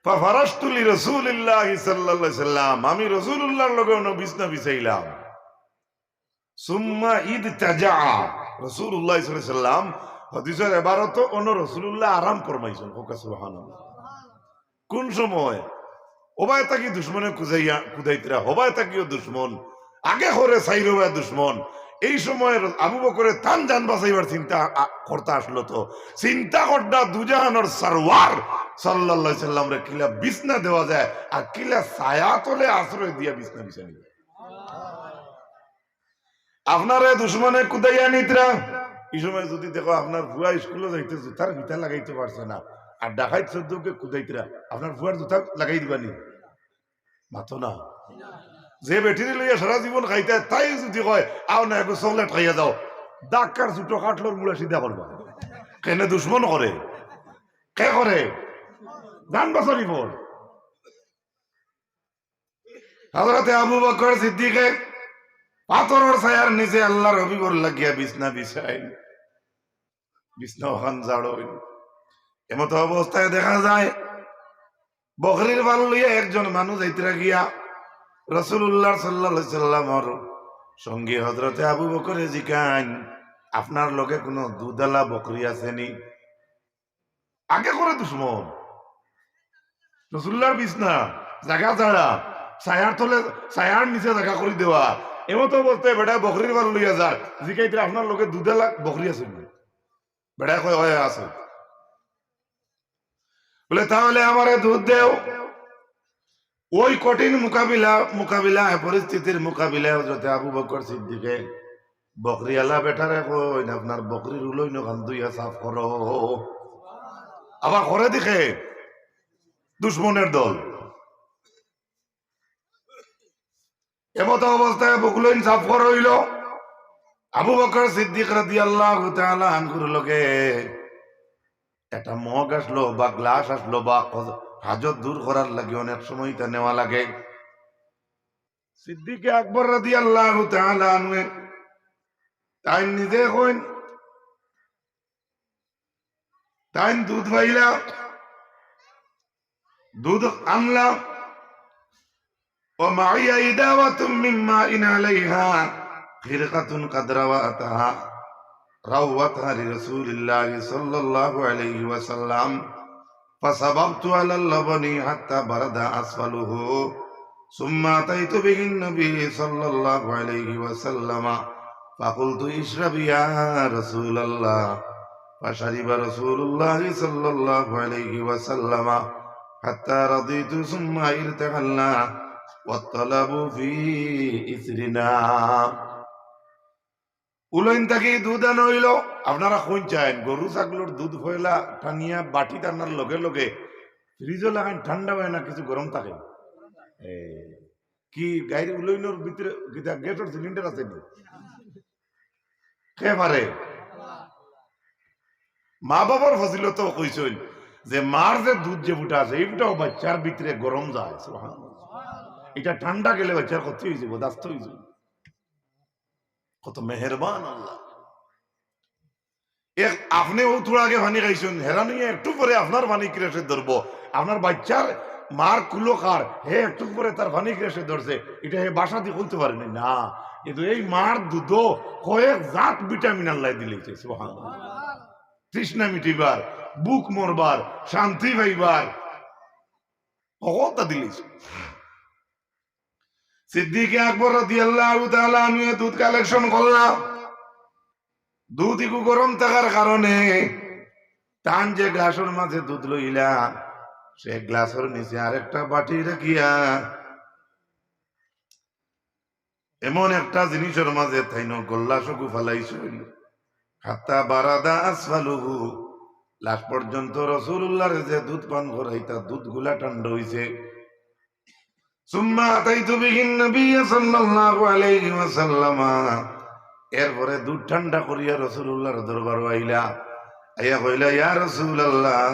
ফারাশতু লিরাসূলিল্লাহি সাল্লাল্লাহু আলাইহি সাল্লাম, আমি রাসূলুল্লাহর লগে বিছনা বিছাইলাম। সুম্মা ইদতাজা, রাসূলুল্লাহ সাল্লাল্লাহু আলাইহি সাল্লাম হাদিসের ইবারত অন্য রাসূলুল্লাহ আরাম ফরমাইছেন। সুবহানাল্লাহ। কোন সময় ওবায় তাকি দুশ্মনে কুদাইতরা, হবায় তাকিও দুশ্মন, আগে করে সাইরোবা দুশ্মন। এই সময় আবু বকরের তান জান বাঁচাইবার চিন্তা করতে আসলো, তো চিন্তা করটা দুজাহানের সারওয়ার সাল্লাল্লাহু আলাইহি সাল্লাম রে কিলা বিছনা দেওয়া যায় আর কিলা ছায়া তলে আশ্রয় দিয়া বিছনা বিছানি। আপনারে দুশ্মনে কুদাইয়া নিতরা, এই সময় যদি দেখো আপনার ভুয়া স্কুলে যাইতে জুতার ভিতা লাগাইতে পারছে না আর ডাকাইত চোদ্দকে কুদাইতরা, আপনার ভুয়ার জুতা লাগাই দিবানি? মাথো না। যে বেটিরি লইয়া সারা জীবন খাইতে তাই যদি কয় আও না একটু চকলেট খাইয়া যাও, ডাক্কার জুটো কাটলোর মুড়া সিধা করবা। কেনে দুশ্মন করে, কে করে? জান বাছারি পর হযরতে আবু বকর সিদ্দিকে পাথরের ছায়ার নিচে আল্লাহর হবিবর লাগিয়া বিছনা বিছাইন, বিছনা খান জাড়ইন। এমত অবস্থায় দেখা যায় বকরির বাল লইয়া একজন মানুষ যাইতরা গিয়া রাসূলুল্লাহ সাল্লাল্লাহু আলাইহি সাল্লামের সঙ্গী হযরতে আবু বকরে জিকান, আপনার লগে কোনো দুধালা বকরি আসেনি? আগে করে দুশ্মন রাসূলুল্লাহর বিছনা জায়গা ছাড়া ছায়ার তলে ছায়ার নিচে জায়গা করে দেওয়া। এমত অবস্থায় বেটা বকরির বাল লইয়া যার জিকাইতে আপনার লগে দুধালা বকরি আছে? বেটা কয় হয় আছে। বলে তাহলে আমারে দুধ দেও। ওই কঠিন মোকাবিলা পরিস্থিতির মোকাবিলায় হযরতে আবু বকর সিদ্দিকে বকরিওয়ালা বেটারে কই, আপনার বকরির উলইন খান দুইয়া সাফ করো। আবার করে দেখে দুশ্মনের দল। এমত অবস্থায় বকুলইন সাফ করা হইল। আবু বকর সিদ্দিক রাদিয়াল্লাহু তাআলা আনহুর লগে একটা মগ আসলো বা গ্লাস আসলো বা হাজত দূর করার লাগে অনেক সময় তা নেওয়া লাগে। সিদ্দিকে আকবর রাদিয়াল্লাহু তাআলা আনহু তাই নিজে কইন, তাই দুধ পাইলা, দুধ আনলা। ও মাইয়া ইদাওয়াতুম মিম্মা ইন আলাইহা ফিরকাতুন কাদ রাওয়াতাহা রাওয়াতহা লিরাসূলিল্লাহি সাল্লাল্লাহু আলাইহি ওয়াসাল্লাম ফাসাবাবতু আলাল লাবনি হাত্তা বারাদা আসফালুহু সুম্মা আতাইতু বিহিন নবী সাল্লাল্লাহু আলাইহি ওয়াসাল্লাম ফাকুলতু ইশরাবি ইয়া রাসূলুল্লাহ ফাশারিবা রাসূলুল্লাহি সাল্লাল্লাহু আলাইহি ওয়াসাল্লাম হাত্তা রাদিতু সুম্মা ইরতাহাল্না ওয়াতালাবু ফি ইসরিনা। উলইন থাকি দুধ আনা হইল। আপনারা কইন চাইন গরু ছাগলের দুধ হইলা টানিয়া বাটি টানার লগে লগে ফ্রিজও লাগান ঠান্ডা হয় না, কিছু গরম থাকে? কি গাড়ি উলইনের ভিতরে গ্যাসের সিলিন্ডার আছে নি? কে পারে? মা বাবার ফজিলত কইছেন যে মার যে দুধ যে বুটা আছে এই বুটাও বাচ্চার ভিতরে গরম যায়। এটা ঠান্ডা গেলে বাচ্চার ক্ষতি হয়ে যাবে, দাস্ত হয়ে যাবে। কত মেহেরবান আল্লাহ। আপনি ও থোড়া আগে পানি খাইছেন, হেরা নিয়ে একটু পরে আপনার পানি ক্রেশে ধরবো। আপনার বাচ্চার মার কুলো খার হে একটু পরে তার পানি ক্রেশে ধরছে, এটা হে বাসা দিয়ে বলতে পারেনি না। কিন্তু এই মার দুধ কয়েক জাত ভিটামিন আল্লাহ দিলেছে। সুবহানাল্লাহ। তৃষ্ণা মিটিবার, বুক মরবার, শান্তি পাইবার কথা দিলেছে। সিদ্দিক আকবর রাদিয়াল্লাহু তাআলা আনহু দুধ কালেকশন করলাম। দুধ একটু গরম থাকার কারণে টান যে গ্লাসের মাঝে দুধ লইলা সে গ্লাসের নিচে আরেকটা বাটি রাখিয়া এমন একটা জিনিসের মাঝে তাইনো গোল্লা সকু ফালাইছিল হাত্তা বারাদা আসফালুহু। লাস্ট পর্যন্ত রাসূলুল্লাহর যে দুধ পান করাইতা দুধ গুলা ঠান্ডা হইছে। সুম্মা আতাইতু বিহিন নবী সাল্লাল্লাহু আলাইহি ওয়াসাল্লাম। এরপরে দুধ ঠান্ডা করিয়া রাসূলুল্লাহর দরবারে আইলা, আইয়া কইলা ইয়া রাসূলুল্লাহ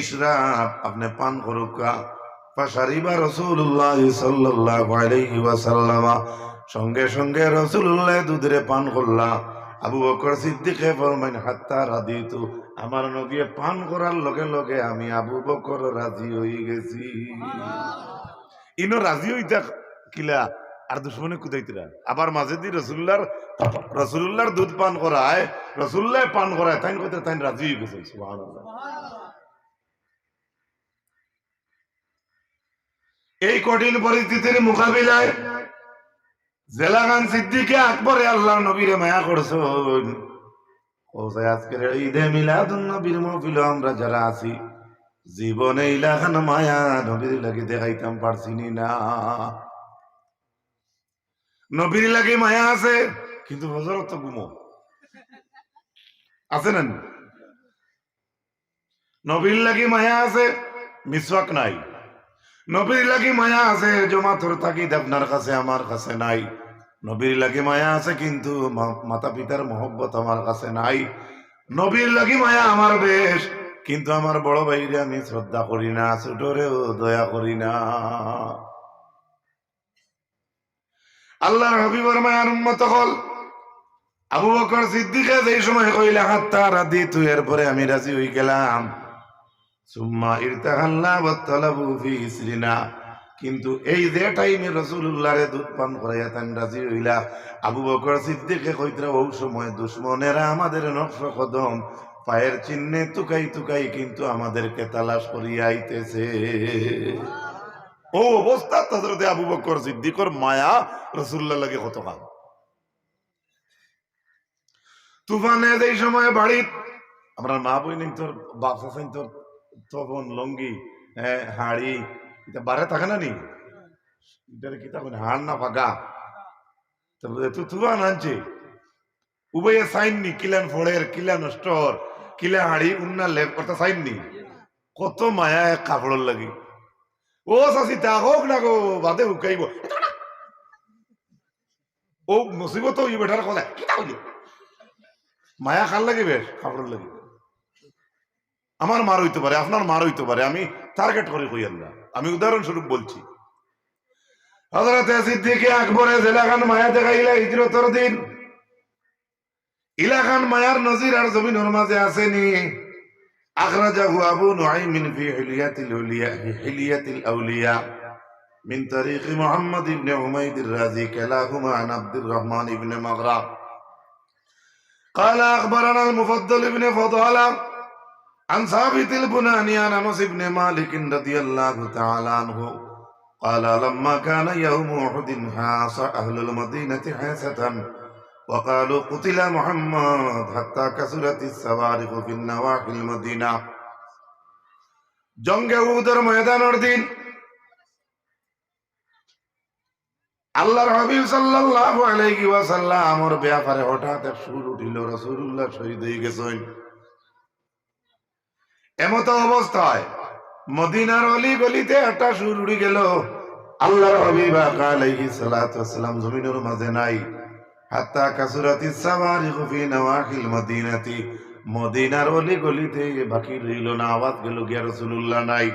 ইশরাব, আপনি পান করুকা। ফাশারিবা রাসূলুল্লাহ সাল্লাল্লাহু আলাইহি ওয়াসাল্লাম। সঙ্গে সঙ্গে রাসূলুল্লাহ দুধরে পান করলা। আবু বকর সিদ্দিকে ফরমাইন হাত্তা রাদিতু আমার নবী পান করার লগে লগে আমি আবু বকর রাজি হয়ে গেছি। ইনো রাজি হইতা কিলা আর দুশ্মনে কুদাইতরা আবার মাঝে দি রসুল্লাহর দুধ পান করায়, রসুল্লাহ পান করায়, তাই কথা তাই রাজি হয়ে গেছে। সুবহানাল্লাহ। এই কঠিন পরিস্থিতির মোকাবিলায় জেলাগান সিদ্দিকে আকবরে আল্লাহ নবীরে মায়া করছো। আজকের ঈদে মিলাদুন নবীর মাহফিলে আমরা যারা আছি জীবনে ইলাখান মায়া নবীর লাগে দেখাইতাম পারছিনি না। নবীর লাগে মায়া আছে কিন্তু হজরত তো গুমো আছে না। নবীর লাগে মায়া আছে মিসওয়াক নাই। নবীর লাগে মায়া আছে জমাতর থাকি আপনার কাছে আমার কাছে নাই। নবীর লাগে মায়া আছে কিন্তু মাতা পিতার মহব্বত আমার কাছে নাই। নবীর লাগে মায়া আমার বেশ কিন্তু আমার বড় ভাইরে আমি শ্রদ্ধা করি না, ছোটরেও দয়া করি না। আল্লাহর হাবিবের মায়ার উম্মত হল আবু বকর সিদ্দিকে যেই সময় কইলা হাত্তা রাদি তুই, এরপরে আমি রাজি হই গেলাম। সুম্মা ইরতাহাল্লা ওয়াতালাবু ফি ইসরিনা, কিন্তু এই যে টাইমে রাসূলুল্লাহরে দুধ পান করাইয়া তান রাজি হইলা, আবু বকর সিদ্দিকে কইতরা ওই সময় দুশমনেরা আমাদের নকশ কদম পায়ের চিহ্নে তুকাই তুকাই কিন্তু আমাদেরকে তালাশ করিয়া আইতেছে। ও অবস্থা হযরতে আবু বকর সিদ্দিকর মায়া রাসূলুল্লাহ লাগে কত কাল। তুফানে যেই সময় বাড়ি আমরা মা বই নেই তোর বাপ চাচাই তোর তখন লঙ্গি হাড়ি এটা বারে থাকে না নি, এটার কি তখন হাড় না ফাঁকা তুফান আনছে উভয়ে সাইন নি, কিলান ফোড়ের কিলা নষ্টর কিলা হাড়ি উন্না লেপ কথা সাইন নি, কত মায়া এক কাপড়ের লাগি। ও চাষি তা হোক না গো বাদে হুকাইব ও মুসিবত ওই বেটার কথা কিতা হইল মায়া খাল লাগে বেশ কাপড়ের লাগি। আমার মার হইতে পারে, আপনার মার হইতে পারে, আমি টার্গেট করে কই আল্লাহ, আমি উদাহরণস্বরূপ বলছি। হযরতে সিদ্দিকে আকবরে জেলাখান মায়া দেখাইলা হিজরতের দিন। ইলাখান মায়ার নজির আর জমিনের মাঝে আসেনি। আখরাজাহু আবু নুআইমিন ফি হিলিয়াতিল আউলিয়া মিন তারিখ মুহাম্মদ ইবনে হুমায়দ আর-রাজি কালাহুমা আন আব্দুর রহমান ইবনে মাগরা قال أخبرنا المفضل ابن فضالة عن ثابت البناني عن أنس بن مالك رضي الله تعالى عنه قال لما كان يوم أحد حاص أهل المدينة حاسة وقالوا قتل محمد حتى كسرت الصواريخ في النواحي المدينة। জঙ্গে উহুদের ময়দানের দিন আল্লাহর হাবিব সাল্লাল্লাহু আলাইহি ওয়াসাল্লাম ওর ব্যাপারে হঠাৎ এক সুর উঠিল, রাসূলুল্লাহ শহীদ হয়ে গেছেন। এমত অবস্থায় মদিনার অলি গলিতে একটা সুর উড়ি গেল, আল্লাহর হাবিব আলাইহিস সালাতু ওয়াসসালাম জমিনের মাঝে নাই। হাত্তা কাসুরাতিস সাওয়ারিখ ফি নওয়াহিল মদিনাতি, মদিনার অলি গলিতে বাকি রইল না, আওয়াজ গেল গিয়া রাসূলুল্লাহ নাই।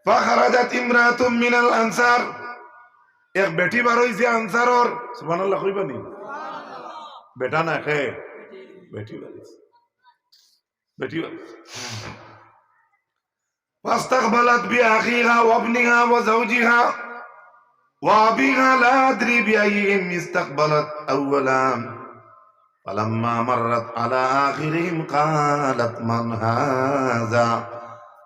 ফাখারাজাত ইমরাতুম মিনাল আনসার, এক বেটি বার হইছে আনসারর, সুবহানাল্লাহ কইবানি বেটা না খে বেটি বার হইছে, বেটি বার ফাস্তাকবালাত বিআখিহা ওয়া ইবনিহা ওয়া যাওজিহা ওয়া আবিহা লা আদরি বিআইহিম ইস্তাকবালাত আওয়ালান ফালাম্মা মাররাত আলা আখিরিহিম ক্বালাত মান হাযা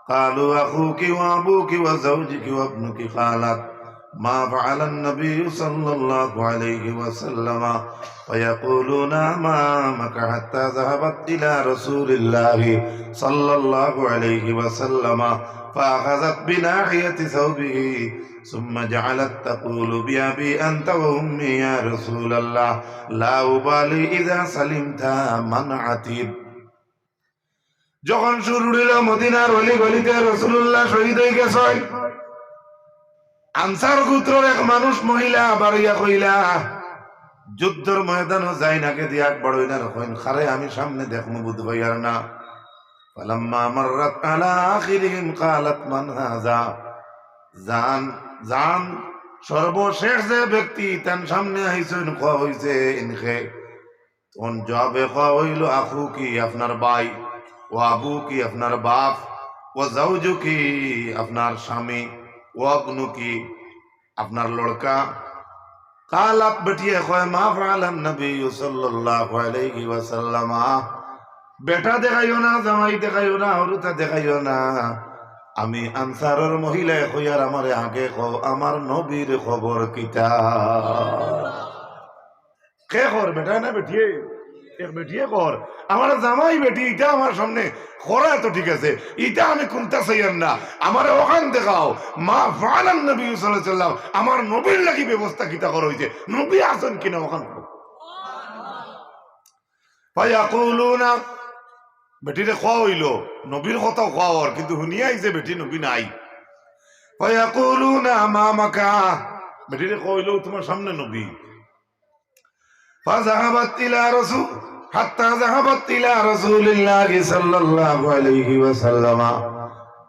ক্বালু আখুকি ওয়া আবুকি ওয়া যাওজিকি ওয়া ইবনুকি ক্বালাত ما فعل النبي صلى الله عليه وسلم فيقولون أمامك حتى ذهبت إلى رسول الله صلى الله عليه وسلم فأخذت بناحية ثوبه ثم جعلت تقول بأبي أنت وأمي يا رسول الله لا أبالي إذا سلمت من عتيب। যখন শুরু হলো মদিনার অলি গলিতে রাসূলুল্লাহ শহীদ হয়ে গেছেন, আনসার গোত্রের এক মানুষ মহিলা বাড়িয়া কইলা যুদ্ধের ময়দানও যাই নাকে দিয়া আকবর হইনা রকম খারে আমি সামনে দেখমু বুধ ভাইয়ার না। ফালাম্মা মাররাত আলা আখিরিহিম ক্বালাত মান হাযা, জান জান সর্বশেষ যে ব্যক্তি তার সামনে আইছেন কোয়া হইছে ইনকে, তখন জবাবে কোয়া হইল আখু কি আপনার ভাই, ও আবুকি আপনার বাপ, ও জাউজুকি আপনার স্বামী, ও আবনুকি আপনার লড়কা। কালাত বেটিয়ে কয় মা ফাআলান নবী সাল্লাল্লাহু আলাইহি ওয়াসাল্লাম, বেটা দেখাইও না, জামাই দেখাইও না, হরুতা দেখাইও না, আমি আনসারের মহিলায় কইয়ার আমারে আগে কও আমার নবীর খবর কিতা। কে কর বেটা না বেটিয়ে? এক বেটিয়ে কর, আমার জামাই বেটি ইটা আমার সামনে খরা তো ঠিক আছে, ইটা আমি কোনটা চাইয়ার না, আমার ওখান দেখাও মা ফাআলান নবী সাল্লাল্লাহু আলাইহি ওয়াসাল্লাম, আমার নবীর লাগি ব্যবস্থা কিতা করা হইছে, নবী আছেন কিনা ওখান। ফায়াকুলুনা, বেটিরে খাওয়া হইল, নবীর কথাও খাওয়ার, কিন্তু শুনিয়াই যে বেটি নবী নাই। ফায়াকুলুনা আমামাকা, বেটিরে খাওয়া হইল তোমার সামনে নবী। ফাযাহাবাত ইলা রাসূল হাত্তা যাহাবাত ইলা রাসূলিল্লাহি সাল্লাল্লাহু আলাইহি ওয়াসাল্লাম,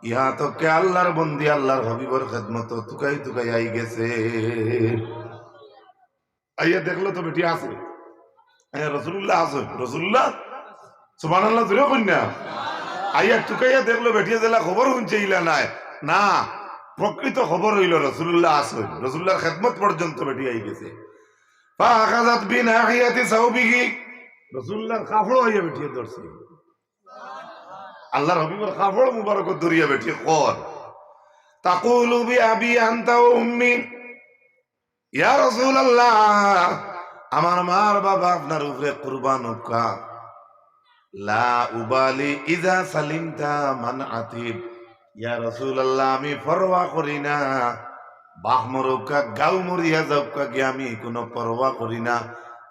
ইহা তো কে আল্লাহর বন্দী আল্লাহর হাবিবের খিদমত তুকাই তুকাই আই গেছে। আইয়া দেখলো তো বেটি আছে, রাসূলুল্লাহ আছে, রাসূলুল্লাহ সুবহানাল্লাহ জোরে কইনা। আইয়া টুকাইয়া দেখলো বেটিয়া জেলা খবর শুনছে ইলা নাই, না প্রকৃত খবর হইল রাসূলুল্লাহ আছে, রাসূলুল্লাহর খিদমত পর্যন্ত বেটি আই গেছে। ফাআখাযাত বিনাহিয়াতি সাওবিহি, রাসূলুল্লাহর কাপড় হইয়া বেটিয়া ধরছে, আল্লাহর হাবিবের কাপড় মুবারক ধরিয়া বেটিয়া কর তাকুলু বিআবি আনতা ওয়া উম্মি, ইয়া রাসূলুল্লাহ আমার মার বাবা আপনার উপরে কুরবান হোকা, লা উবালি ইজা সালিমতা মান আতিব, ইয়া রাসূলুল্লাহ আমি পরোয়া করি না, বাহ মরুকা গাও মরিয়া যাওকা কি আমি কোনো পরোয়া করি না,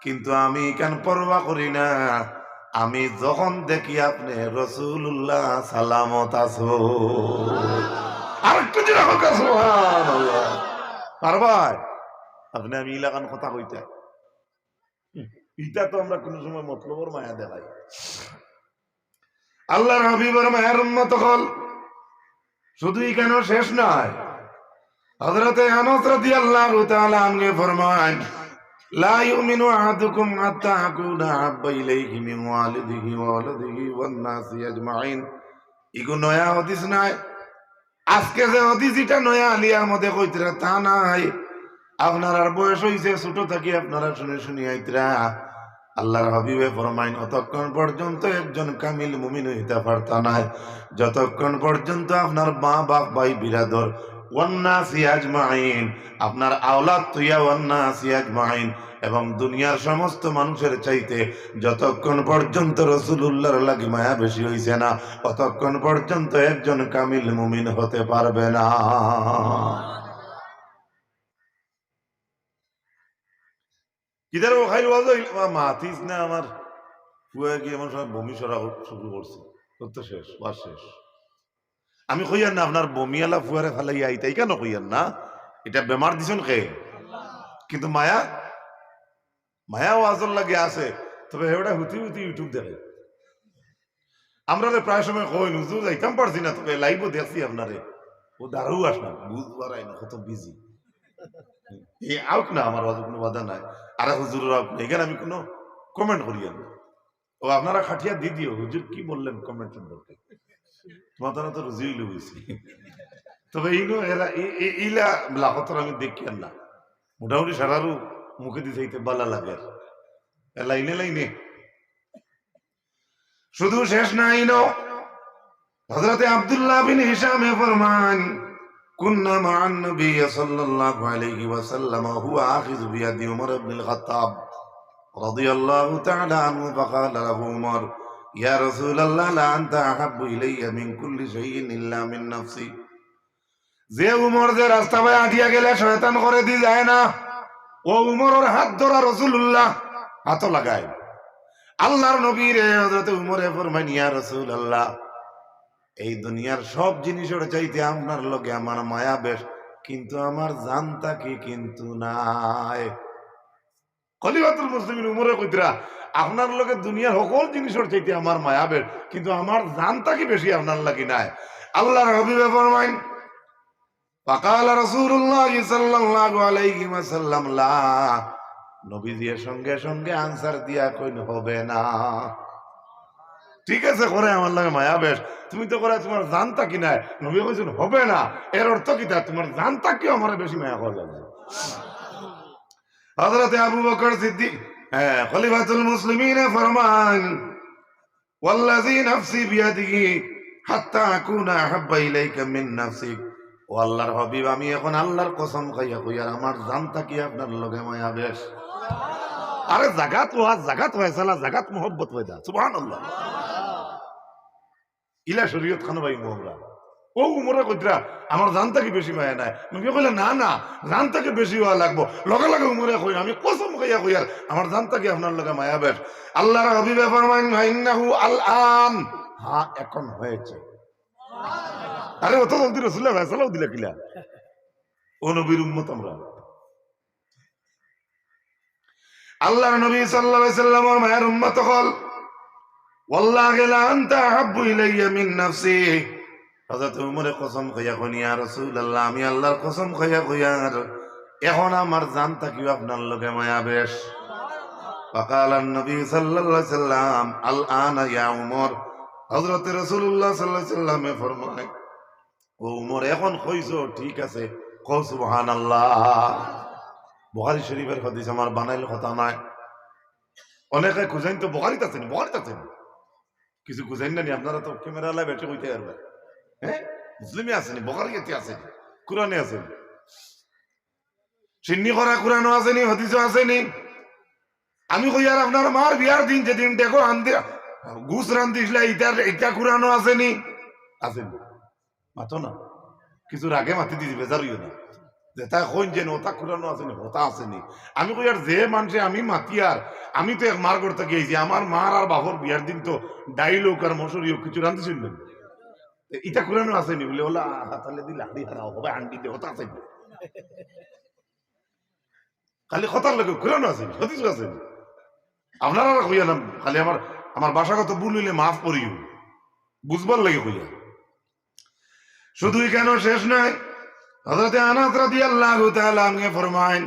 কিন্তু আমি কেন পরোয়া করি না, আমি যখন দেখি আপনি রাসূলুল্লাহ সালামত আছো। আরেকটু জোরে হোক সুবহানাল্লাহ। পারবাই আপনি আমি ইলাকান কথা কইতা, ইটা তো আমরা কোন সময় মতলবর মায়া দেখাই। আল্লাহর হাবিবের মায়ের উম্মত হল শুধু কেন শেষ নয়, হযরতে আনাস রাদিয়াল্লাহু তাআলা আনহু ফরমান, লা ইউমিনু আহাদুকুম হাত্তা আকুনা হাব্বা ইলাইহি মিন ওয়ালিদিহি ওয়া ওয়ালাদিহি ওয়ান নাসি আজমাইন। ইগো নয়া হাদিস নাই, আজকে যে হাদিস এটা নয়া আলিয়ার মধ্যে কইতরা তা নাই, আপনার আর বয়স হইছে ছোট থাকি আপনারা শুনে শুনি আইতরা। আল্লাহর হাবিবে ফরমাইন, অতক্ষণ পর্যন্ত একজন কামিল মুমিন হইতে পারতা নাই যতক্ষণ পর্যন্ত আপনার মা বাপ ভাই বিরাদর ওয়ান্নাসি আজমাইন, আপনার আওলাদ তুইয়া ওয়ান্নাসি আজমাইন, এবং দুনিয়ার সমস্ত মানুষের চাইতে যতক্ষণ পর্যন্ত রাসূলুল্লাহর লাগি মায়া বেশি হইছে না, ততক্ষণ পর্যন্ত একজন কামিল মুমিন হতে পারবে না। কিদার ও খাই ওয়াজ মাতিস না, আমার পুয়া কি এমন সময় বমি সরা শুরু করছে, করতে শেষ ওয়াজ শেষ। আমি কইয়ার না আপনার বমিয়ালা ফুয়ারে ফেলাইয়া আইতাই কেন কইয়ার না, এটা বেমার দিছেন কে, কিন্তু মায়া মায়া ওয়াজর লাগে আছে, তবে ওটা হুতি হুতি ইউটিউব দেখে। আমরা প্রায় সময় কই হুজুর যাইতাম পারছি না, তবে লাইভও দেখছি আপনারে, ও দাঁড়াও আসলাম বুঝবার না কত বিজি। এই আউক না, আমার কোনো বাধা নাই, আর হুজুর আউক না, এখানে আমি কোনো কমেন্ট করি না। ও আপনারা খাটিয়া দি দিও হুজুর কি বললেন কমেন্ট সম্পর্কে, তোমার তো রুজি হইল হয়েছি, তবে এইনো এরা ইলা লাখতর আমি দেখি আর না, মোটামুটি সারারও মুখে দিতে বালা লাগে, লাইনে লাইনে শুধু শেষ নাই। হযরতে আব্দুল্লাহ বিন হিশাম ফরমান, কুন্না মা'আন নবী সাল্লাল্লাহু আলাইহি ওয়াসাল্লাম হুয়া আখিযু বিয়াদি উমর ইবনুল খাত্তাব রাদিয়াল্লাহু তাআলা আনহু, ফাকালা লাহু উমর, ইয়া রাসূলুল্লাহ লা আনতা আহাব্বু ইলাইয়া মিন কুল্লি শাইইন ইল্লা মিন নাফসি। যে উমর যে রাস্তা পায়ে আটিয়া গেলে শয়তান করে দি যায় না, ও উমরের হাত ধরা রাসূলুল্লাহ হাত লাগায়। আল্লাহর নবী রে হযরত উমরে ফরমান, ইয়া রাসূলুল্লাহ এই দুনিয়ার সব জিনিসের চাইতে আপনার লগে আমার মায়া বেশ, কিন্তু আমার জানতা কি কিন্তু নাই। খলিফাতুল মুসলিমিন উমরে কইতরা, আপনার লগে দুনিয়ার সকল জিনিসের চাইতে আমার মায়া বেশ, কিন্তু আমার জানতা কি বেশি আপনার লাগি নাই। আল্লাহর হাবিবে ফরমাইন, ফাকালা রাসূলুল্লাহ সাল্লাল্লাহু আলাইহি ওয়াসাল্লাম লা, নবীজির সঙ্গে সঙ্গে আনসার দিয়া কইন হবে না। ঠিক আছে করে আমার লাগে মায়া বেশ, তুমি তো করে তোমার জানতা কি নাই, নবী কইছেন হবে না, এর অর্থ কি তা তোমার জানতা কি আমার বেশি মায়া করা লাগবে। হযরত আবু বকর সিদ্দিক খলিফাতুল মুসলিমিন ফরমান, ওয়াল্লাযী নাফসি বিয়াদিহি হাত্তা আকুনা আহাব্বা ইলাইকা মিন নাফসিক। ও আল্লাহর হাবিব, আমি এখন আল্লাহর কসম খাইয়া কই আর আমার জানতা কি আপনার লগে মায়া বেশ। আরে জাগাত ওয়াজ, জাগাত ফয়সালা, জাগাত মোহব্বত হয়ে সুবহানাল্লাহ। ইলা শরীয়ত খানো ভাই মোহরা ও উমরে কইরা আমার জানতা কি বেশি মায়া নাই, নবী কইলা না না জানতা কি বেশি হওয়া লাগবো, লগে লগে উমরে কই আমি কসম খাইয়া কই আর আমার জানতা কি আপনার লগে মায়া বেশ। আল্লাহর হাবিবে ফরমান ইন্নাহু আল-আন, হ্যাঁ এখন হয়েছে। আরে অত জলদি রাসূলুল্লাহ ফয়সালাও দিলা কিলা, ও নবীর উম্মত আমরা। আল্লাহর নবী সাল্লাল্লাহু আলাইহি সাল্লামের মায়ের উম্মত হল, ওয়াল্লাহি লা আনতা আহাব্বু ইলাইয়া মিন নাফসি। হযরত উমরে কসম খাইয়া কই ইয়া রাসূলুল্লাহ, আমি আল্লাহর কসম খাইয়া কই আর এখন আমার জান থাকিও আপনার লগে মায়া বেশ। ফাকাল নবী সাল্লাল্লাহু আলাইহি সাল্লাম আল আনা ইয়া উমর। হযরত রাসূলুল্লাহ সাল্লাল্লাহু আলাইহি সাল্লামে ফরমায়, ও উমর এখন কইছো ঠিক আছে, কও সুবহানাল্লাহ। বুখারী শরীফের হাদিস, আমার বানাইল কথা নাই। অনেকে খুঁজাইন তো বুখারীতে আছেন, বুখারীতে আছেন, কিছু খুঁজাইন না, আপনারা তো ক্যামেরা লাই বেটে কইতে পারবেন। হ্যাঁ, মুসলিমে আসেনি, বুখারীতে আসেনি, কুরআনে আসেনি, সিন্নি করা কুরআনও আসেনি, হাদিসও আসেনি। আমি কই আর আপনার মার বিয়ার দিন যেদিন দেখো আনতে ঘুষ রান্দিসলা এটা কুরআনও আসেনি, আসেনি মাতো না, কিছুর আগে মাতি দিছি, বেজার হইও না যেটা কইন যেন ওটা কুরআনও আসেনি, ওটা আসেনি। আমি কই আর যে মানুষে আমি মাতি আর আমি তো এক মার করতে গিয়েছি, আমার মার আর বাপর বিয়ার দিন তো ডাইল হোক আর মশুরি হোক কিছু রান্দিছিল না, এটা কুরআনও আসেনি বলে ওলা হাতালে দি লাড়ি হারাও হবে আন্টি দে, ওটা আসেনি। খালি কথার লাগে কুরআনও আসেনি, হাদিসও আসেনি। আপনারা কইয়া না খালি আমার আমার ভাষাগত ভুল হইলে মাফ করিও, বুঝবার লাগে কইয়া। শুধুই কেন শেষ নয়, হযরত আনাস রাদিয়াল্লাহু তাআলা আনহু ফরমায়েন,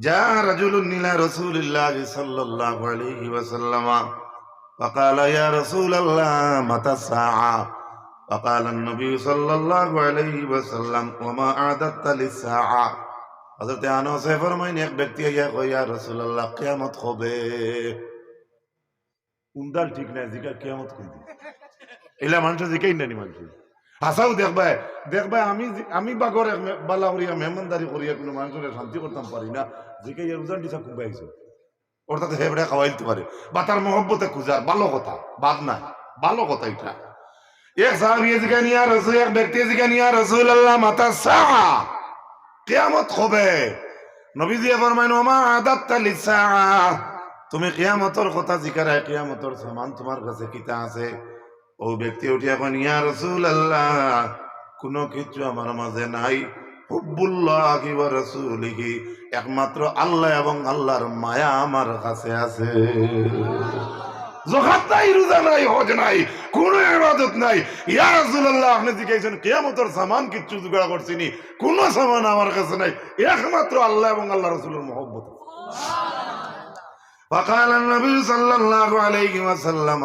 জা রাজুলুন ইলা রাসূলিল্লাহ সাল্লাল্লাহু আলাইহি ওয়াসাল্লাম ফাকালা ইয়া রাসূলাল্লাহ মাতা সাআ। ফাকালা নবী সাল্লাল্লাহু আলাইহি ওয়াসাল্লাম ওয়া মা আ'দাদতা লিস-সাআ। হযরত আনাস ফরমায়েন, এক ব্যক্তি আইয়া কয়, ইয়া রাসূলুল্লাহ কিয়ামত কবে? উন্দাল ঠিক না, জিকা কিয়ামত কইদি এলা মানুষ জিকাই নানি মানুষ হাসাও দেখবাই দেখবাই। আমি বাগর বালা করিয়া মেহমানদারি করিয়া কোনো মানুষের শান্তি করতাম পারি না, জিকাই উজান দিছা কুম্বাই আইছে অর্থাৎ হেবড়া খাওয়াইতে পারে বা তার মহব্বতে খুঁজার ভালো কথা, বাদ নাই, ভালো কথা এটা। এক সাহাবী জিকা নিয়া রাসূল, এক ব্যক্তি জিকা নিয়া রাসূলুল্লাহ মাতা সাআ, কিয়ামত কবে? নবীজি ফরমায়েন, ওয়া মা আ'দাদতা লিস-সাআ। তুমি কিয়ামতের কথা জিকারায়, কিয়ামতের সামান তোমার কাছে কিতা আছে? ও ব্যক্তি উঠিয়া কয়, ইয়া রাসূলুল্লাহ কোনো কিছু আমার মাঝে নাই, হুব্বুল্লাহি ওয়া রাসূলিহি, একমাত্র আল্লাহ এবং আল্লাহর মায়া আমার কাছে আছে। যাকাত নাই, রোজা নাই, হজ নাই, কোন ইবাদত নাই। ইয়া রাসূলুল্লাহ আপনি জিজ্ঞাসেন কিয়ামতের সামান কিচ্ছু জোগাড় করছিনি, কোন সামান আমার কাছে নাই, একমাত্র আল্লাহ এবং আল্লাহ রাসূলের মহব্বত। ফাকাল নবী সাল্লাল্লাহু আলাইহি ওয়াসাল্লাম,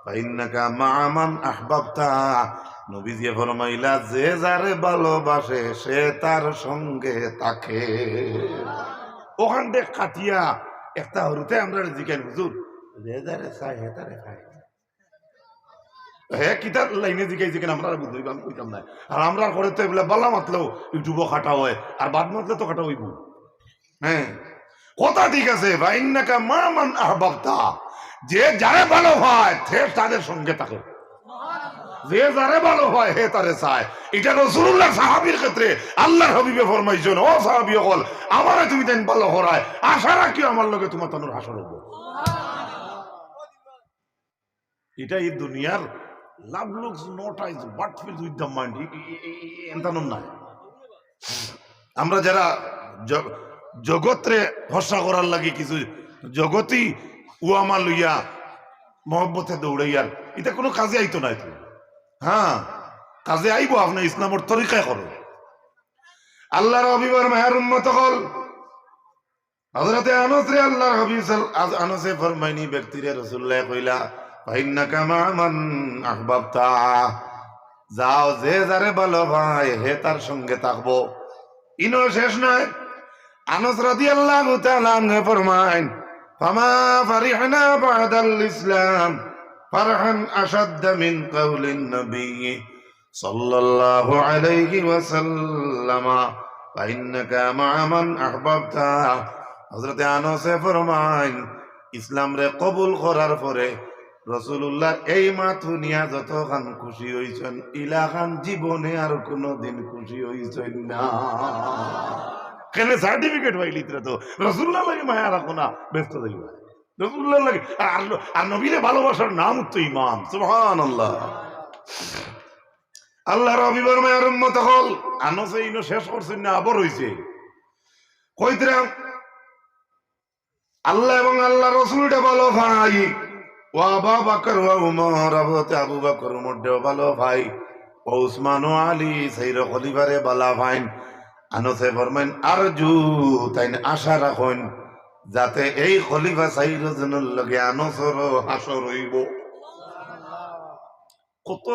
ফাইন্নাকা মা'a মান আহবাবতা। নবীজি ফরমাইলা, যে যারে ভালোবাসে সে তার সঙ্গে থাকে। ওখান থেকে কাটিয়া একটা হরুতে আমরা জিজ্ঞেন, হুজুর যে যারে চাই হে তারে খায়, হে কিতার লাইনে জিজ্ঞাসি কেন আমরা বুঝবো, আমি কইতাম না। আর আমরা করে তো এগুলা বালা মাতলেও ইউটিউবও খাটা হয়, আর বাদ মাতলে তো খাটা হইব। হ্যাঁ কথা ঠিক আছে, ফাইন্নাকা মা'a মান আহবাবতা, যে যারে ভালো হয় সে তাদের সঙ্গে থাকে, যে যারে ভালো হয় হে তারে চায়। এটা রাসূলুল্লাহ সাহাবীর ক্ষেত্রে আল্লাহর হাবিবে ফরমাইছেন, ও সাহাবী হল আমারে তুমি দেন ভালো করায়, আশা রাখিও আমার লগে তোমার তানোর হাসর হবে। এটা এই দুনিয়ার love looks not eyes but feel with the mind, এন্তানোর নাই। আমরা যারা জগৎরে ভরসা করার লাগে কিছু জগতই উয়ামা লইয়া মহব্বতে দৌড়াইয়ার, এটা কোনো কাজে আইতো নাই তো। হ্যাঁ কাজে আইব, আপনি ইসলামের তরিকায় করো। আল্লাহর হাবিবের মায়ের উম্মত হল হযরতে আনাস রে, আল্লাহর হাবিব আনাসে ফরমাইনি ব্যক্তিরে রাসূলুল্লাহ কইলা, ফাইন্নাকা মা মান আহবাবতা, যাও যে যারে ভালো ভাই হে তার সঙ্গে থাকবো। ইনো শেষ নয়, আনাস রাদিয়াল্লাহু তাআলা আনহু ফরমায় ফামা ফারিহনা বাদাল ইসলাম ফারহান আশাদ্দা মিন কাউলিন নবী সাল্লাল্লাহু আলাইহি ওয়াসাল্লাম ফাইন্নাকা মা মান আহবাবতা। হযরত আনাস ফরমায় ইসলাম রে কবুল করার পরে রাসূলুল্লাহ এই মাথু নিয়া যতখান খুশি হইছেন ইলাখান জীবনে আর কোনদিন খুশি হইছেন না। কেন সার্টিফিকেট পাইলি তো রাসূলুল্লাহ লাগে মায়া রাখো না, ব্যস্ত থাকবে রাসূলুল্লাহ লাগে। আর নবীরে ভালোবাসার নাম তো ঈমান। সুবহানাল্লাহ। আল্লাহর হাবিবের মায়ের উম্মত হল আনছে ইনো শেষ করছেন না, আবার হইছে কইতরা আল্লাহ এবং আল্লাহ রাসূলটা ভালো ভাই, ও আবু বকর ও উমর, আবু বকর উমর দেও ভালো ভাই, ও উসমান ও আলী সাইর খলিফারে ভালো ভাই। আনসে ফরমাইন আরজু তাইন আশা রাখেন যাতে এই খলিফা সাইর জনের লগে আনসর হাসর হইব। কত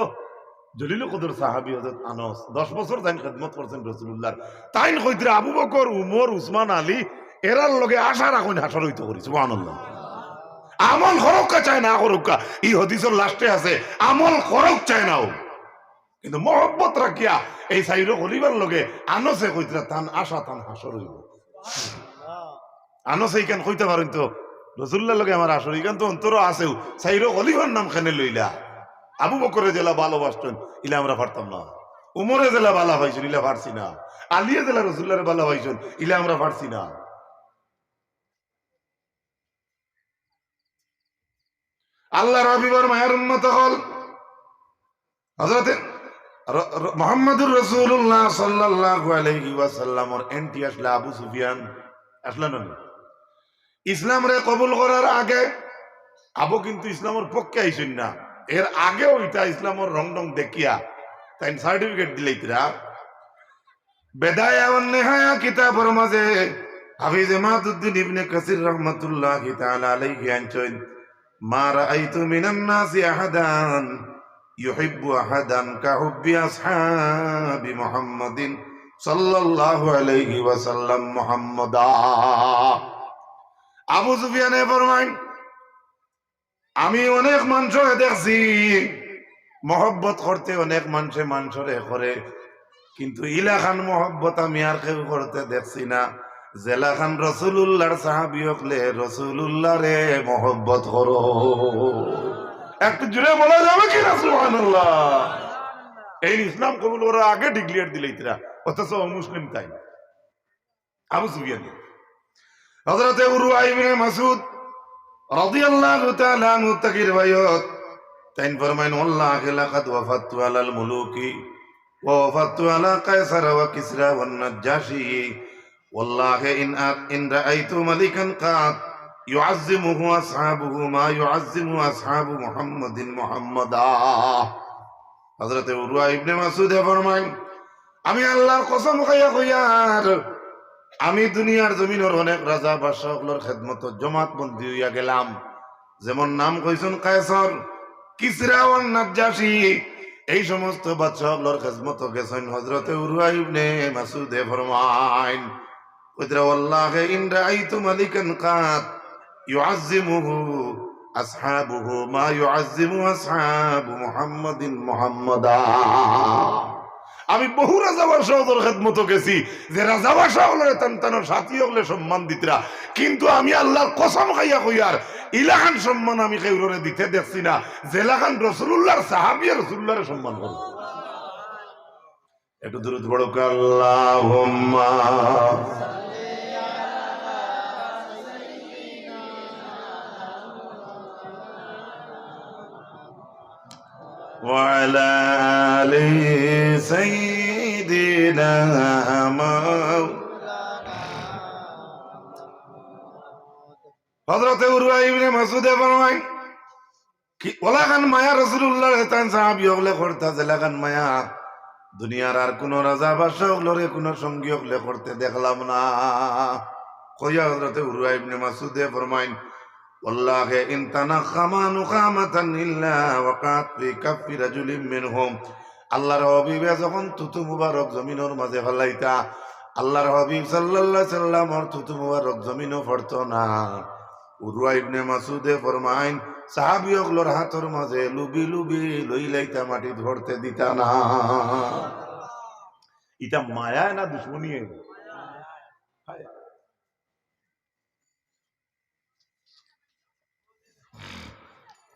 জলিল কদর সাহাবী হযরত আনস 10 বছর তাইন খিদমত করছেন রাসূলুল্লাহর। তাইন কইতরা আবু বকর উমর উসমান আলী এরার লগে আশা রাখেন হাসর হইতে করি। সুবহানাল্লাহ। আমল খরক্কা চায় না করুকা, এই হাদিসের লাস্টে আছে আমল খরক চায় নাও, কিন্তু মহব্বত রাখিয়া এই সাইর খলিফার লগে আনসে কইতরা তান আশা তান হাসর হইব। আনসে কেন কইতে পারেন তো রাসূলুল্লাহর লগে আমার হাসর, ইখান তো অন্তর আছেও সাইর খলিফার নাম খানে লইলা। আবু বকরে জেলা ভালোবাসতেন ইলা আমরা পারতাম না, উমরে জেলা ভালো পাইছেন ইলা পারছি না, আলিয়া জেলা রাসূলুল্লাহর ভালো পাইছেন ইলা আমরা পারছি না। আল্লাহর হাবিবের মায়ের উম্মত হল হযরত মুহাম্মদুর রাসূলুল্লাহ সাল্লাল্লাহু আলাইহি ওয়াসাল্লামের এন্টি আসলে আবু সুফিয়ান আসলেন না। ইসলাম রে কবুল করার আগে আবু কিন্তু ইসলামের পক্ষে আইছেন না, এর আগে ওইটা ইসলামের রং রং দেখিয়া তাই সার্টিফিকেট দিলাইতরা। বেদায়া ওয়ান নিহায়া কিতাবের মাঝে হাফিজ ইমাদউদ্দিন ইবনে কাসির রাহমাতুল্লাহি তাআলা আলাইহি আনছেন মা রাআইতু মিনান নাসি আহাদান ইউহিব্বু আহাদান কাহুব্বি আসহাবি মুহাম্মাদিন সাল্লাল্লাহু আলাইহি ওয়াসাল্লাম মুহাম্মাদা। আবু সুফিয়ানে ফরমায় আমি অনেক মানুষকে দেখছি মহব্বত করতে, অনেক মানুষরে করে, কিন্তু ইলাখান মহব্বত আমি আর কেউ করতে দেখছি না জেলাখান রাসূলুল্লাহর সাহাবী হলে রাসূলুল্লাহ রে মহব্বত করো। একটু জুড়ে বলা যাবে কি না সুবহানাল্লাহ। এই ইসলাম কবুল ওরা আগে ডিক্লেয়ার দিলেইতরা, অথচ মুসলিম তাই। আবু সুফিয়ান হযরত উরওয়া ইবনে মাসউদ রাদিয়াল্লাহু তাআলা আনহু থেকে riwayat তাইন ফরমায়েন ওয়াল্লাহি লাকাদ ওয়াফাতু আলাল মুলুকি ওয়া ওয়াফাতু আলা কায়সার ওয়া কিসরা ওয়ান নাজাশি ওয়াল্লাহি ইন রাআইতু মালিকান কাত ইউআযযিমুহু আসহাবুহু মা ইউআযযিমু আসহাবু মুহাম্মাদিন মুহাম্মাদা। হযরত উরওয়া ইবনে মাসউদ ফরমায়েন আমি আল্লাহর কসম খাইয়া কইয়ার আমি দুনিয়ার জমিনের অনেক রাজা বাদশাহগুলোর খেদমত জমাত বন্দী হইয়া গেলাম, যেমন নাম কইছেন কায়সার, কিসরা ও নাজাশি, এই সমস্ত বাদশাহগুলোর খেদমত গেছেন হযরত উরওয়া ইবনে মাসউদ ফরমায়েন কইতরা ওয়াল্লাহি ইন রাআইতু মালিকান কাত ইউআযযিমুহু আসহাবুহু মা ইউআযযিমু আসহাবু মুহাম্মাদিন মুহাম্মাদা। আমি বহু রাজা বাদশাহদের খেদমত গেছি যে রাজা বাদশাহগুলোর তানতানোর সাথী হলে সম্মান দিতরা, কিন্তু আমি আল্লাহর কসম খাইয়া কইয়ার ইলাখান সম্মান আমি কেউরে দিতে দেখছি না জেলাখান রাসূলুল্লাহর সাহাবী রাসূলুল্লাহর সম্মান করব। একটু দরুদ পড়ো আল্লাহুম্মা وعلى آل سيدنا হযরত উরওয়া ইবনে মাসউদ ফরমায় কি ওলাখান মায়া রাসূলুল্লাহর তান সাহাবী হলে করতে জেলাখান মায়া দুনিয়ার আর কোন রাজা বাদশা হলরে কোন সঙ্গী হলে করতে দেখলাম না। কইয়া হযরত উরওয়া ইবনে মাসউদ ফরমায় ওয়াল্লাহি ইন তানাখামা নুখামাতান ইল্লা ওয়াকাত ফি কাফি রাজুলিন মিনহুম। আল্লাহর হাবিবে যখন থুতু মুবারক জমিনের মাঝে ফলাইতা, আল্লাহর হাবিব সাল্লাল্লাহু আলাইহি সাল্লামর থুতু মুবারক জমিনও পড়তো না। উরওয়া ইবনে মাসউদে ফরমাইন, সাহাবীগুলোর হাতের মাঝে লুবি লুবি লইলাইতা, মাটি ধরতে দিতা না। এটা মায়া না দুশ্মনী?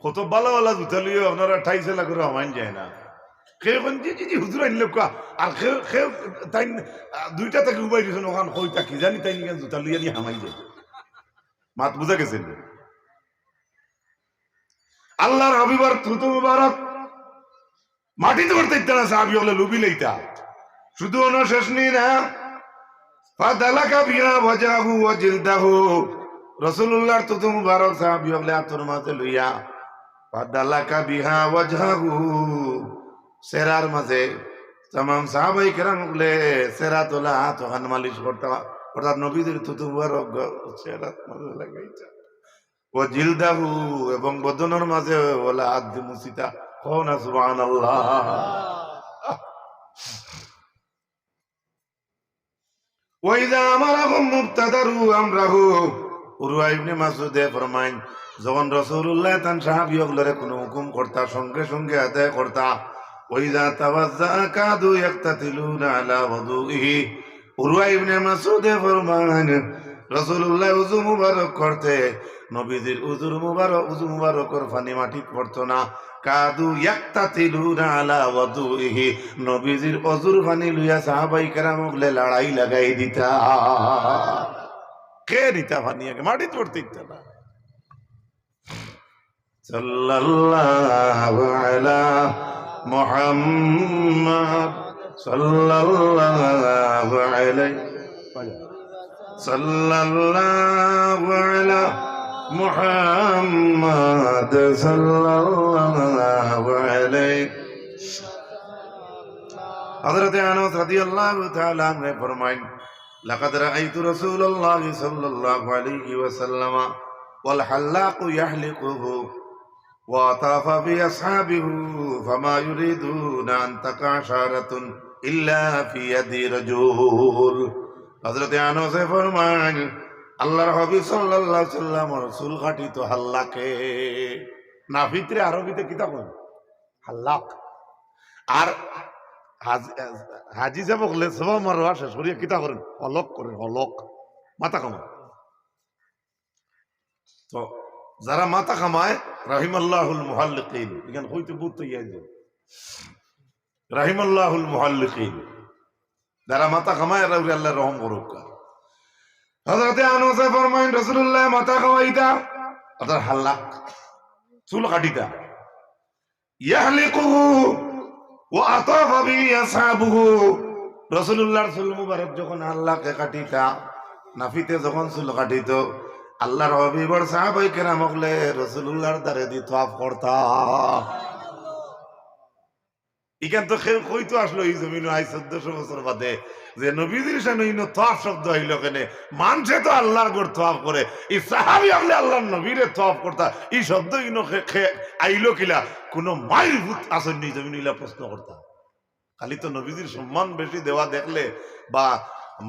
কত ভালো ভালো জুতা লিয়ে আপনারা ঠাইছেলা করে আমাইন যায় না। কেউ জি হুজুর আনলে আর কেউ তাই দুইটা থেকে উবাই দিয়েছেন ওখান কইতা কি জানি তাই নিয়ে জুতা লিয়ে নিয়ে হামাই যায়। মাত বুঝা গেছেন? আল্লাহর হাবিবার থুতু মুবারক মাটিতে করতে ইচ্ছা না, সাহাবি হলে লুবি লইতা। শুধু অন্য শেষ নেই না, ফাদালাকা বিহা ওয়াজাহু ওয়া জিলদাহু। রাসূলুল্লাহর থুতু মুবারক সাহাবি হলে হাতের মাঝে লইয়া ফাদালাকা বিহা ওয়াজহাহু, সেরার মাঝে তামাম সাহাবাই কেরাম বলে সেরা তোলা হাত ওখান মালিশ করতা, অর্থাৎ নবীদের থুতু মুবারক সেরার মাঝে লাগাইতা। ও জিলদাহু, এবং বদনের মাঝে ওলা হাত দি মুসিতা। কও না সুবহানাল্লাহ। ওয়াইদা আমারাহুম মুবতাদারু আমরাহু। উরওয়া ইবনে মাসউদে ফরমাইন, যখন রাসূলুল্লাহ তান সাহাবীগুলোরে কোনো হুকুম করতা সঙ্গে সঙ্গে আদায় করতা। ওয়াইদা তাওয়াজ্জা কাদু ইয়াক্তাতিলুনা আলা ওযুইহি। উরওয়া ইবনে মাসউদে ফরমাইন, রাসূলুল্লাহ ওযু মুবারক করতে, নবীজির উযু মুবারকর পানি মাটিত পড়তো না। কাদু ইয়াক্তাতিলুনা আলা ওযুইহি, নবীজির ওযুর পানি লইয়া সাহাবাই কেরামগুলো লড়াই লাগাই দিতা। কে দিতা পানি? আগে মাটিত পড়তে দিতা না। সাল্লাল্লাহু আলা মুহাম্মদ সাল্লাল্লাহু আলাইহি সাল্লাল্লাহু আলা মুহাম্মদ সাল্লাল্লাহু আলাইহি। হযরত আনাস রাদিয়াল্লাহু তাআলা আনহু ফরমাইন, লাকাদ রাআইতু রাসূলুল্লাহ সাল্লাল্লাহু আলাইহি ওয়াসাল্লাম ওয়াল হাল্লাকু ইয়াহলিকুহু ওয়া তাফা বি আসহাবিহি ফামা ইউরিদুনা আন তাকা শারাতুন ইল্লা ফি ইয়াদি রাজুল। হযরত আনাস ফরমাইন, আল্লাহর হাবিব সাল্লাল্লাহু আলাইহি ওয়াসাল্লাম রাসূল কাটিত হাল্লাকে। নাফিত্রে আরবিতে কিতা কয়? হাল্লাক। আর হাজি যাব বলে সবা মারওয়া শেষ করিয়া কিতা করেন? হলক করেন, হলক, মাথা কামায়। তো যারা মাথা কামায়, রাহিমাল্লাহুল মুহাল্লিকিন, এখানে হইতে বুঝতে ইয়া যায়, রাহিমাল্লাহুল মুহাল্লিকিন, যারা মাথা কামায় আল্লাহ রহম করুক। হযরতে আনাস ফরমাইন, রাসূলুল্লাহ মাথা কামাইতা, অর্থাৎ হাল্লাক, চুল কাটিতা। ইয়াহলিকুহু ওয়া আতাফা বি আসহাবুহু, রাসূলুল্লাহর চুল মুবারক যখন হাল্লাকে কাটিতা, নাফিতে যখন চুল কাটিত, আল্লাহর হাবিবর সাহাবায়ে কেরাম হলে রাসূলুল্লাহর দ্বারে দি তাওয়াফ করতা। ইখান তো কেউ কইতো আসলো এই জমিন আই 1400 বছর বাদে যে নবীজির সামনে ইনো তাওয়াফ শব্দ হইল কেনে? মানুষে তো আল্লাহর ঘর তাওয়াফ করে, এই সাহাবী হলে আল্লাহর নবীরে তাওয়াফ করতা, এই শব্দ ইনো আইলো কিলা? কোন মাইর ভূত আসেননি জমিন ইলা প্রশ্ন করতা। খালি তো নবীজির সম্মান বেশি দেওয়া দেখলে বা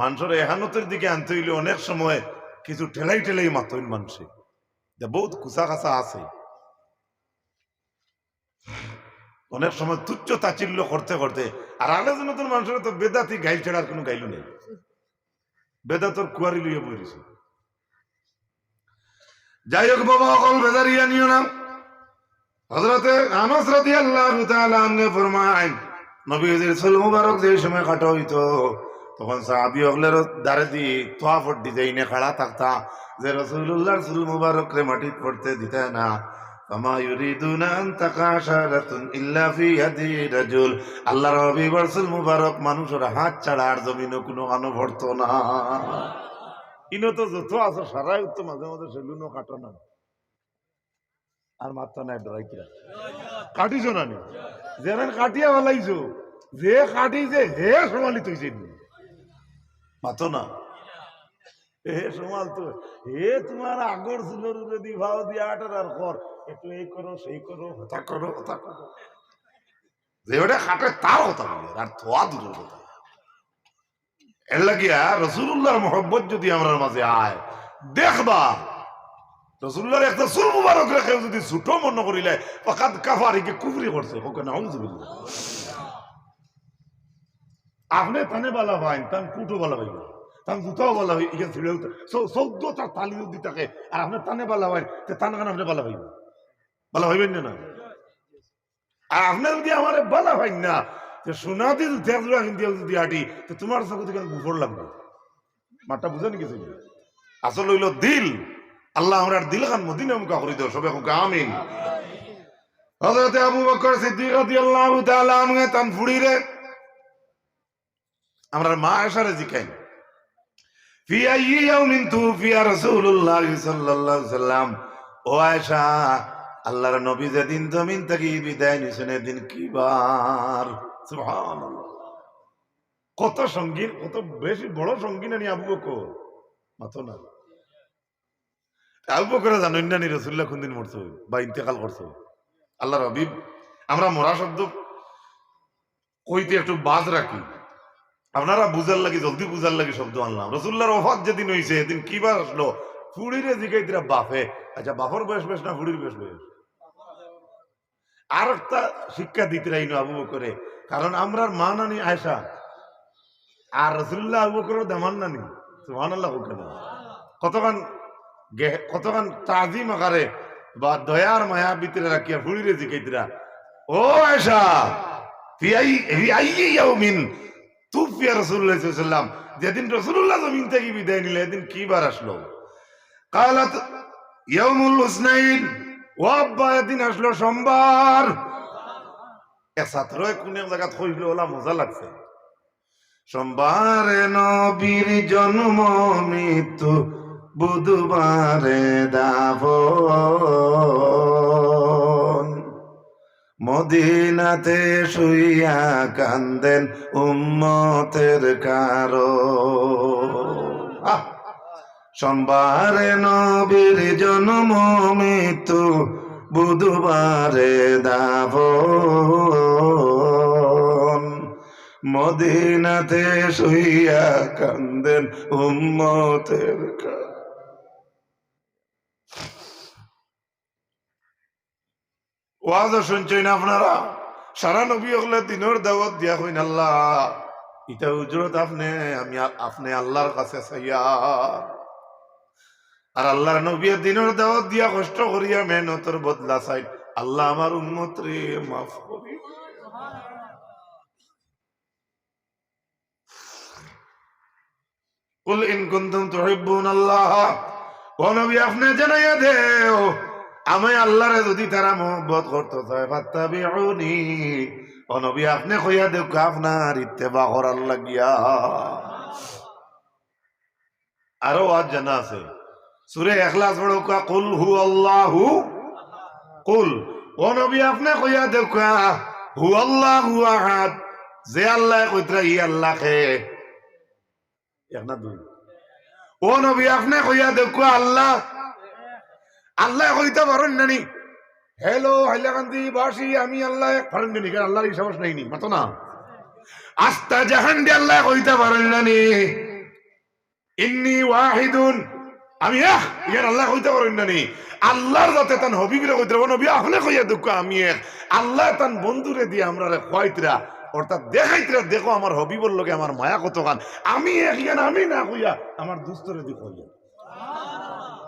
মানুষের এহানতের দিকে আনতে হইলে অনেক সময় কিছু ঠেলাই ঠেলাই মাতইন মানুষে, বহুত কুচা কাছা আছে। অনেক সময় তুচ্ছ তাচ্ছিল্য করতে করতে, আর আলোচনার মানুষের তো বেদাতি গাইল ছাড়ার কোনো গাইল নেই, বেদাতর কুয়ারি লইয়া বইছে। যাই হোক বাবা, অকল বেদারিয়া নিও না। হযরতে আনাস রাদিয়াল্লাহু তাআলা আনহু ফরমায়, নবীজির চুল মুবারক যে সময় কাটা হইতো, তখন সাহাবী হলের দ্বারে দি তোয়াফর ডিজাইনে খাড়া থাকতা, যে রাসূলুল্লাহর চুল মুবারক রে মাটিত পড়তে দিতে না। ফামা ইউরিদুনা আন তাকা শারাতুন ইল্লা ফি ইয়াদি রাজুল, আল্লাহর হাবিবের চুল মুবারক মানুষের হাত ছাড়া আর জমিনে কোনো আনো পড়তো না। ইনো তো যত আছে সারাই তো মাঝে মাঝে সেলুনও কাটো না, আর মাত্র নাই ডরাইকিরা কাটিছো না নি, যেন কাটিয়া ফেলাইছো, যে কাটিছে হে সমালিত হয়েছে মাতো না। এ সমাল তো এ তোমার আগর চুলের যদি ভাও দিয়ে আটার আর কর একটু এই করো সেই করো হতা করো হতা করো যে ওটা খাটে তার কথা বলে আর থোয়া দূরের কথা এর লাগিয়া রসুল্লাহর মহব্বত যদি আমার মাঝে আয় দেখবা রসুল্লাহর একটা চুল মুবারক রেখে যদি ছোট মনে করিলে ফাকাদ কাফারিকে কুফরি করছে ওকে নাউযুবিল্লাহ আপনি তানে বালা ভাইন তান কুটো বালা ভাই তান জুতাও বালা ভাই ইকে ছিল 14টা তালি যদি থাকে আর আপনি তানে বালা ভাই তে তান কান আপনি বালা ভাই বালা ভাইবেন না আর আপনার যদি আমার বালা ভাই না যে সোনাতে তেজরা কিন্তু যদি আটি তো তোমার চোখে তো গুফর লাগবে মাঠটা বুঝেন কিছু আসল হইল দিল আল্লাহ আমরার দিল খান মদিনা মুখা করি দেও সবে হুকা আমিন হযরত আবু বকর সিদ্দিক রাদিয়াল্লাহু তাআলা আনহু তান ফুড়িরে আমরার মা আয়েশারে জিকাই ফি আইয়ি ইয়াউমিন তুফিয়া রাসূলুল্লাহ সাল্লাল্লাহু আলাইহি সাল্লাম ও আয়েশা আল্লাহর নবী যেদিন জমিন থেকে বিদায় নিছেন এদিন কি বার সুবহানাল্লাহ কত সঙ্গীন কত বেশি বড় সঙ্গীন আনি আবু বকর মাথো না আবু বকর জানেন না নি রাসূলুল্লাহ কোন দিন মরছে বা ইন্তেকাল করছে আল্লাহর হাবিব আমরা মরা শব্দ কইতে একটু বাজ রাখি আপনারা বুঝার লাগি জলদি বুঝার লাগি শব্দ আনলাম রাসূলুল্লাহর ওফাত যেদিন হইছে এদিন কি বার আসলো ফুড়িরে জিগাইতিরা বাপে আচ্ছা বাপর বয়স বেশ না ফুড়ির বয়স আর একটা শিক্ষা দিতে রাইনো আবু বকরে কারণ আমরার মা নানি আয়েশা আর রাসূলুল্লাহ আবু বকরের দামান নানি সুবহানাল্লাহ কতক্ষণ তাজিম আকারে বা দয়ার মায়া ভিতরে রাখিয়া ফুড়িরে জিগাইতিরা ও আয়েশা ফি আইয়ি ইয়াউমিন তুফিয়া রাসূলুল্লাহ সাল্লাল্লাহু আলাইহি ওয়াসাল্লাম যেদিন রাসূলুল্লাহ জমিন থেকে বিদায় নিলেন এদিন কি বার আসলো কালাত ইয়াউমুল উসনাইন ও আব্বা এদিন আসলো সোমবার এক ছাত্র কোন এক জায়গা কইলো ওলা মজা লাগছে সোমবারে নবীর জন্ম মৃত্যু বুধবারে দাফন মদিনাতে শুইয়া কান্দেন উম্মতের কারণ সোমবারে নবীর জন্ম মৃত্যু বুধবারে দাফন মদিনাতে শুইয়া কান্দেন উম্মতের কারণ ওয়াজ শুনছেন আপনারা সারা নবী হলে দিনের দাওয়াত দিয়া হইন আল্লাহ এটা উজরত আপনি আল্লাহর কাছে চাইয়া আর আল্লাহর নবী দিনের দাওয়াত দিয়া কষ্ট করিয়া মেহনতের বদলা চাই আল্লাহ আমার উম্মত রে মাফ করি কুল ইন কুনতুম তুহিব্বুনাল্লাহ ও নবী আপনি জানাইয়া দেও আমি আল্লাহরে যদি তারা মোহব্বত করতে চায় ফাত্তাবিউনি ও নবী আপনি কইয়া দেও আপনার ইত্তেবা করার লাগিয়া আরো আজ জানা আছে সূরা ইখলাস পড়ো কুল হু আল্লাহু কুল ও নবী আপনি কইয়া দেও হু আল্লাহু আহাদ যে আল্লাহ কইতরা ই আল্লাহ কে এক না দুই ও নবী আপনি কইয়া দেও আল্লাহ আল্লাহ কইতে পারেন নানি হ্যালো হাইলাকান্দি বাসী আমি আল্লাহ পারেন নানি কারণ আল্লাহর এই সাহস নাইনি মাতো না আস্তা জাহান দিয়ে আল্লাহ কইতে পারেন নানি ইন্নী ওয়াহিদুন আমি ইয়ার আল্লাহ কইতে পারেন নানি আল্লাহর যাতে তান হবিবরে কইতে পারবো নবী আপনি কইয়া দুঃখ আমি এক আল্লাহ তান বন্ধুরে দিয়ে আমরা খোয়াইতরা অর্থাৎ দেখাইতরা দেখো আমার হবিবর লগে আমার মায়া কতখান আমি এক ইয়ান আমি না কইয়া আমার দুস্তরে দি কইয়া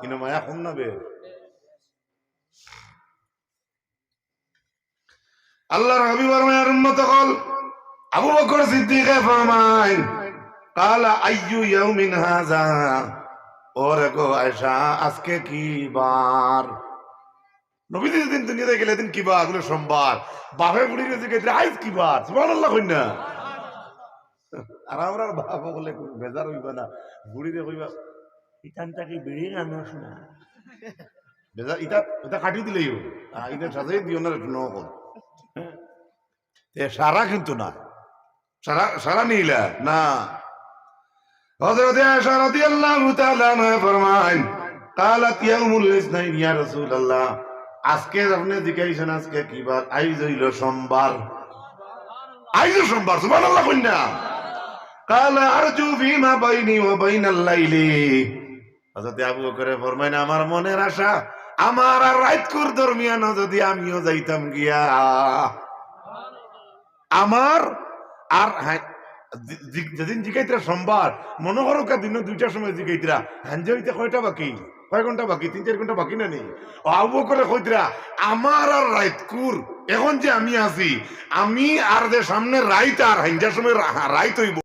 কিন্তু মায়া কম না বে আল্লাহর হাবিবের মায়ের উম্মত হল আবু বকর সিদ্দিকে ফরমায় কালা আইয়ু ইয়াউমিন হাযা ওরে গো আয়েশা আজকে কি বার নবীজি দিন দুনিয়াতে গেলে দিন কি বার এগুলো সোমবার বাপে বুড়ি গেছে কে আইজ কি বার সুবহানাল্লাহ কইনা আর আমরা বাপ বলে বেজার হইবা না বুড়িরে কইবা ইতানটা কি বিড়ি গানো শোনা বেজার এটা কাটি দিলেই এটা সাজাই দিও না নকল সারা কিন্তু না সারা নিলা না হযরত আয়েশা রাদিয়াল্লাহু তাআলা আনহা ফরমান قالت ইয়াউমুল ইসনাইন ইয়া রাসূলুল্লাহ, আজকে আপনি জিজ্ঞাসেন আজকে কি বার? আইজ হইল সোমবার। আইজ সোমবার, সুবহানাল্লাহ কইনা। قال ارجو فيما بيني وبين الليل। হযরত আবু বকর ফরমায় আমার মনের আশা আমার আর রাতকুর দরমিয়ান যদি আমিও যাইতাম গিয়া আমার আর যেদিন জিগাইতরা সোমবার মনে করো দিন 2টার সময় জিগাইতরা হাঞ্জে হইতে কয়টা বাকি, কয় ঘন্টা বাকি, 3-4 ঘন্টা বাকি না নেই। আবু বকর কইতরা আমার আর রাতকুর এখন যে আমি আছি আমি আর যে সামনে রাইত আর হাঞ্জার সময় রাইত হইব